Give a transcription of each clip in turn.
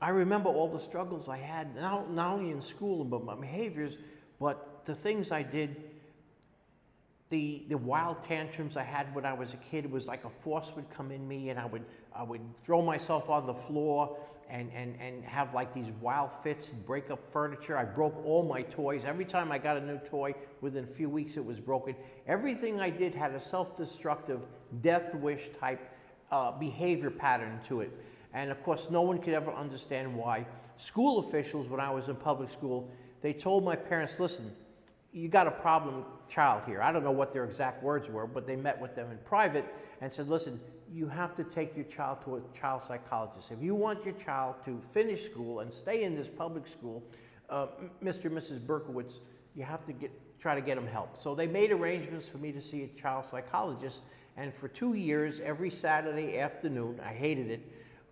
I remember all the struggles I had, not only in school, but my behaviors, but the things I did, the wild tantrums I had when I was a kid. It was like a force would come in me, and I would throw myself on the floor and have like these wild fits and break up furniture. I broke all my toys. Every time I got a new toy, within a few weeks it was broken. Everything I did had a self-destructive, death wish type behavior pattern to it. And of course, no one could ever understand why. School officials, when I was in public school, they told my parents, listen, you got a problem child here. I don't know what their exact words were, but they met with them in private and said, listen, you have to take your child to a child psychologist. If you want your child to finish school and stay in this public school, Mr. and Mrs. Berkowitz, you have to try to get them help. So they made arrangements for me to see a child psychologist, and for 2 years, every Saturday afternoon, I hated it,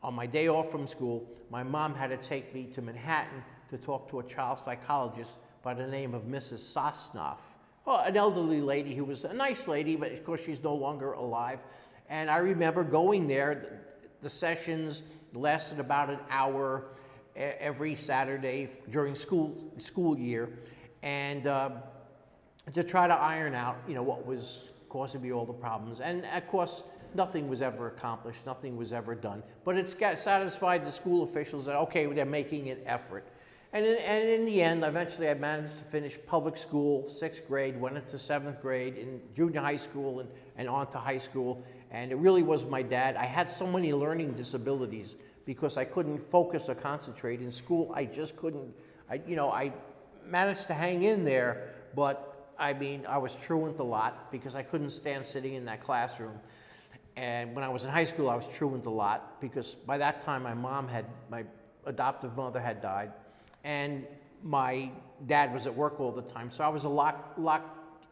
on my day off from school, my mom had to take me to Manhattan to talk to a child psychologist by the name of Mrs. Sosnoff. Well, an elderly lady who was a nice lady, but of course she's no longer alive. And I remember going there. The sessions lasted about an hour every Saturday during school year, and to try to iron out, what was causing me all the problems. And of course, nothing was ever accomplished, nothing was ever done. But it's satisfied the school officials that, okay, they're making an effort. And in the end, eventually I managed to finish public school, 6th grade, went into 7th grade, in junior high school and on to high school. And it really was my dad. I had so many learning disabilities because I couldn't focus or concentrate. In school, I just couldn't, I managed to hang in there, but I was truant a lot because I couldn't stand sitting in that classroom. And when I was in high school, I was truant a lot because by that time my adoptive mother had died, and my dad was at work all the time. So I was a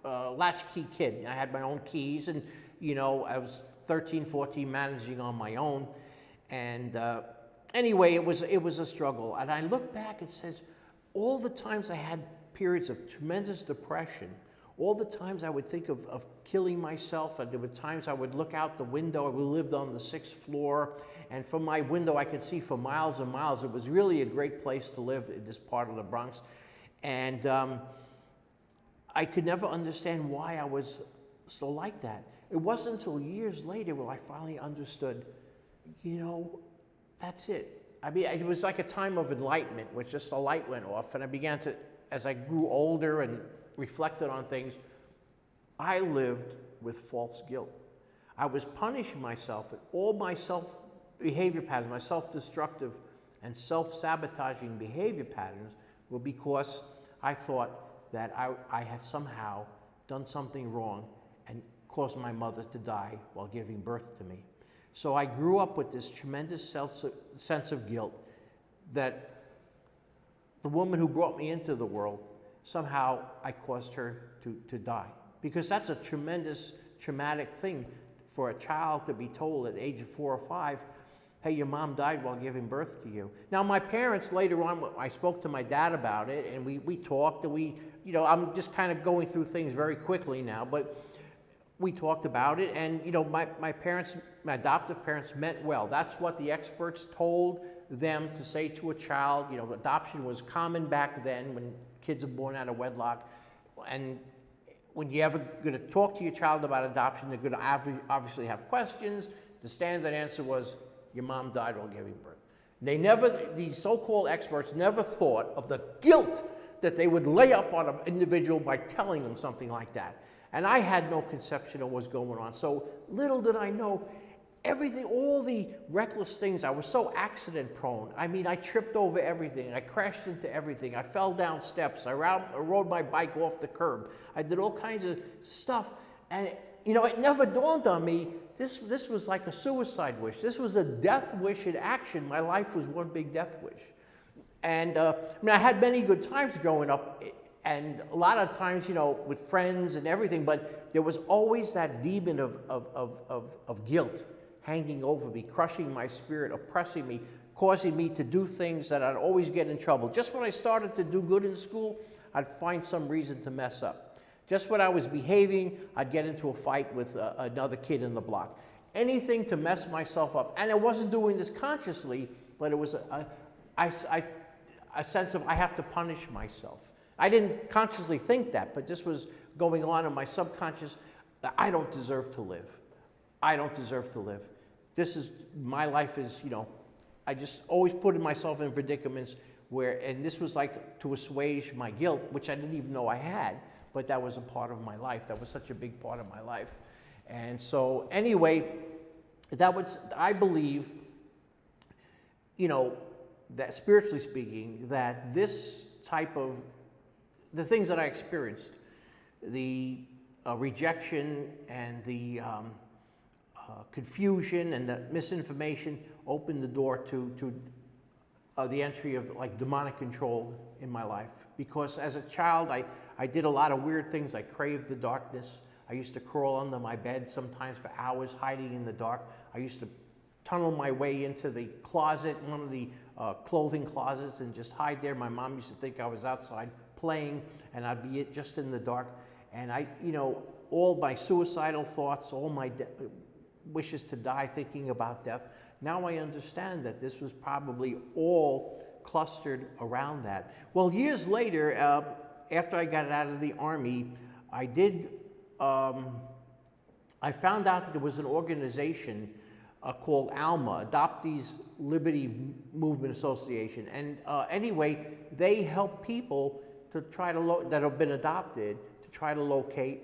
latchkey kid. I had my own keys, and I was 13, 14, managing on my own. And anyway, it was a struggle. And I look back, it says, all the times I had periods of tremendous depression, all the times I would think of killing myself, and there were times I would look out the window. We lived on the 6th floor, and from my window I could see for miles and miles. It was really a great place to live in this part of the Bronx. And I could never understand why I was so like that. It wasn't until years later when I finally understood, that's it. It was like a time of enlightenment, which just a light went off, and I began to, as I grew older and reflected on things, I lived with false guilt. I was punishing myself, and all my behavior patterns, my self-destructive and self-sabotaging behavior patterns were because I thought that I had somehow done something wrong and caused my mother to die while giving birth to me. So I grew up with this tremendous sense of guilt that the woman who brought me into the world, somehow I caused her to die. Because that's a tremendous traumatic thing for a child to be told at the age of 4 or 5, hey, your mom died while giving birth to you. Now my parents, later on, I spoke to my dad about it, and we talked, and I'm just kind of going through things very quickly now, but we talked about it, and my parents, my adoptive parents, meant well. That's what the experts told them to say to a child. Adoption was common back then when kids are born out of wedlock, and when you're ever going to talk to your child about adoption, they're going to obviously have questions. The standard answer was, your mom died while giving birth. These so-called experts never thought of the guilt that they would lay up on an individual by telling them something like that. And I had no conception of what was going on. So little did I know everything, all the reckless things. I was so accident prone. I tripped over everything. I crashed into everything. I fell down steps. I rode my bike off the curb. I did all kinds of stuff. And it never dawned on me, this was like a suicide wish. This was a death wish in action. My life was one big death wish. And I had many good times growing up, and a lot of times, with friends and everything, but there was always that demon of guilt hanging over me, crushing my spirit, oppressing me, causing me to do things that I'd always get in trouble. Just when I started to do good in school, I'd find some reason to mess up. Just when I was behaving, I'd get into a fight with another kid in the block. Anything to mess myself up. And I wasn't doing this consciously, but it was a sense of I have to punish myself. I didn't consciously think that, but this was going on in my subconscious. That I don't deserve to live. I don't deserve to live. This is, my life is, you know, I just always putting myself in predicaments where, and this was like to assuage my guilt, which I didn't even know I had, but that was a part of my life. That was such a big part of my life. And so anyway, that was, I believe, you know, that spiritually speaking, that this type of, the things that I experienced, the rejection and the confusion and the misinformation opened the door to the entry of like demonic control in my life. Because as a child, I did a lot of weird things. I craved the darkness. I used to crawl under my bed sometimes for hours hiding in the dark. I used to tunnel my way into the closet, one of the clothing closets, and just hide there. My mom used to think I was outside playing, and I'd be just in the dark. And I, you know, all my suicidal thoughts, all my wishes to die, thinking about death. Now I understand that this was probably all clustered around that. Well, years later, after I got out of the Army, I found out that there was an organization called ALMA, Adoptees Liberty Movement Association. And anyway, they help people to try to that have been adopted to try to locate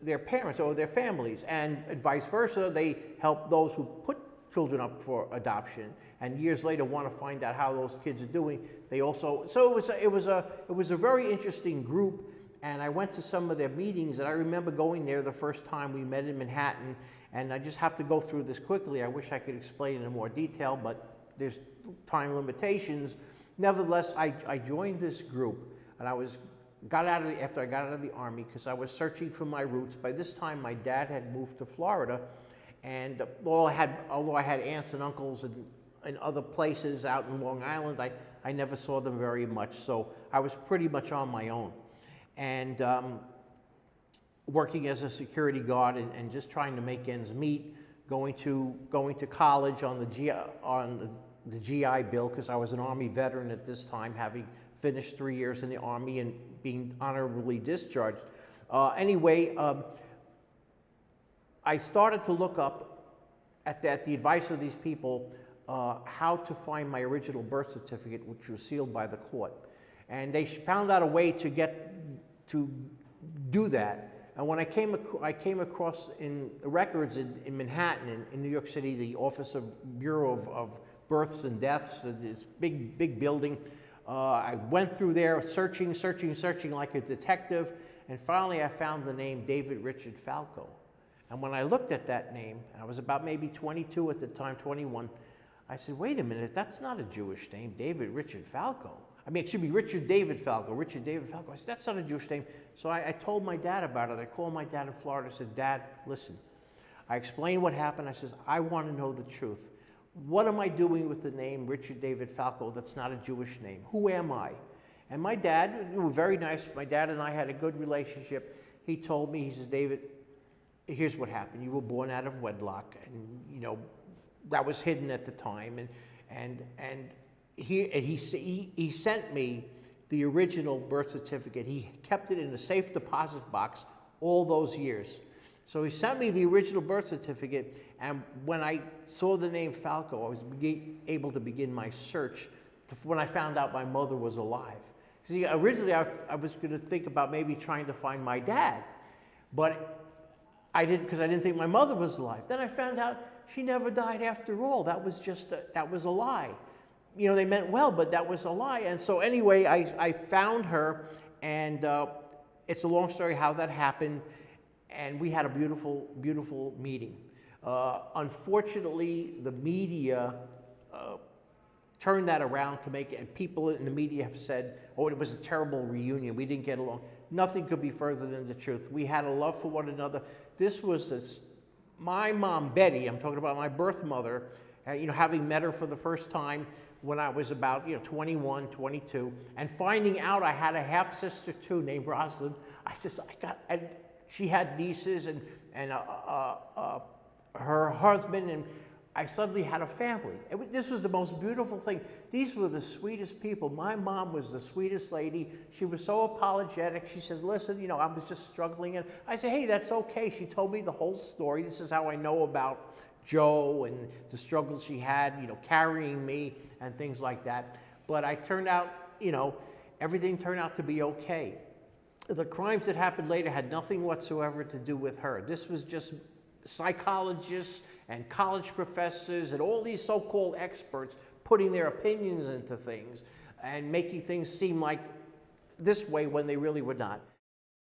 their parents or their families, and vice versa. They help those who put children up for adoption, and years later want to find out how those kids are doing. They also, so it was a very interesting group, and I went to some of their meetings, and I remember going there the first time we met in Manhattan. And I just have to go through this quickly. I wish I could explain in more detail, but there's time limitations. Nevertheless, I joined this group, and after I got out of the Army, because I was searching for my roots. By this time, my dad had moved to Florida, and although I had aunts and uncles in other places out in Long Island, I never saw them very much. So I was pretty much on my own, and working as a security guard and just trying to make ends meet, going to college on the GI Bill, because I was an Army veteran at this time, having finished 3 years in the Army and being honorably discharged. Anyway, I started to look up at the advice of these people how to find my original birth certificate, which was sealed by the court. And they found out a way to do that. And when I came across in the records in Manhattan, in New York City, the Office of Bureau of Births and Deaths, this big building. I went through there searching like a detective, and finally I found the name David Richard Falco. And when I looked at that name, I was about maybe 22 at the time, 21, I said, wait a minute, that's not a Jewish name, David Richard Falco. I mean, it should be Richard David Falco. I said, that's not a Jewish name. So I told my dad about it. I called my dad in Florida. I said, Dad, listen. I explained what happened. I says, I want to know the truth. What am I doing with the name Richard David Falco that's not a Jewish name? Who am I? And my dad, we were very nice. My dad and I had a good relationship. He told me, he says, David, here's what happened. You were born out of wedlock, and you know that was hidden at the time. And he sent me the original birth certificate. He kept it in a safe deposit box all those years. So he sent me the original birth certificate, and when I saw the name Falco, I was able to begin my search when I found out my mother was alive. See, originally I was going to think about maybe trying to find my dad, but I didn't, because I didn't think my mother was alive. Then I found out she never died after all. That was that was a lie. You know, they meant well, but that was a lie. And so anyway, I found her, and it's a long story how that happened, and we had a beautiful, beautiful meeting. Unfortunately, the media turned that around to make it, and people in the media have said, oh, it was a terrible reunion, we didn't get along. Nothing could be further than the truth. We had a love for one another. This was my mom, Betty, I'm talking about my birth mother, you know, having met her for the first time when I was about, 21, 22, and finding out I had a half-sister too named Rosalind. I said, and she had nieces and her husband, and I suddenly had a family. This was the most beautiful thing. These were the sweetest people. My mom was the sweetest lady. She was so apologetic. She says, listen, you know, I was just struggling. And I said, hey, that's okay. She told me the whole story. This is how I know about Joe and the struggles she had, you know, carrying me and things like that. But I turned out, you know, everything turned out to be okay. The crimes that happened later had nothing whatsoever to do with her. This was just psychologists and college professors and all these so-called experts putting their opinions into things and making things seem like this way when they really were not.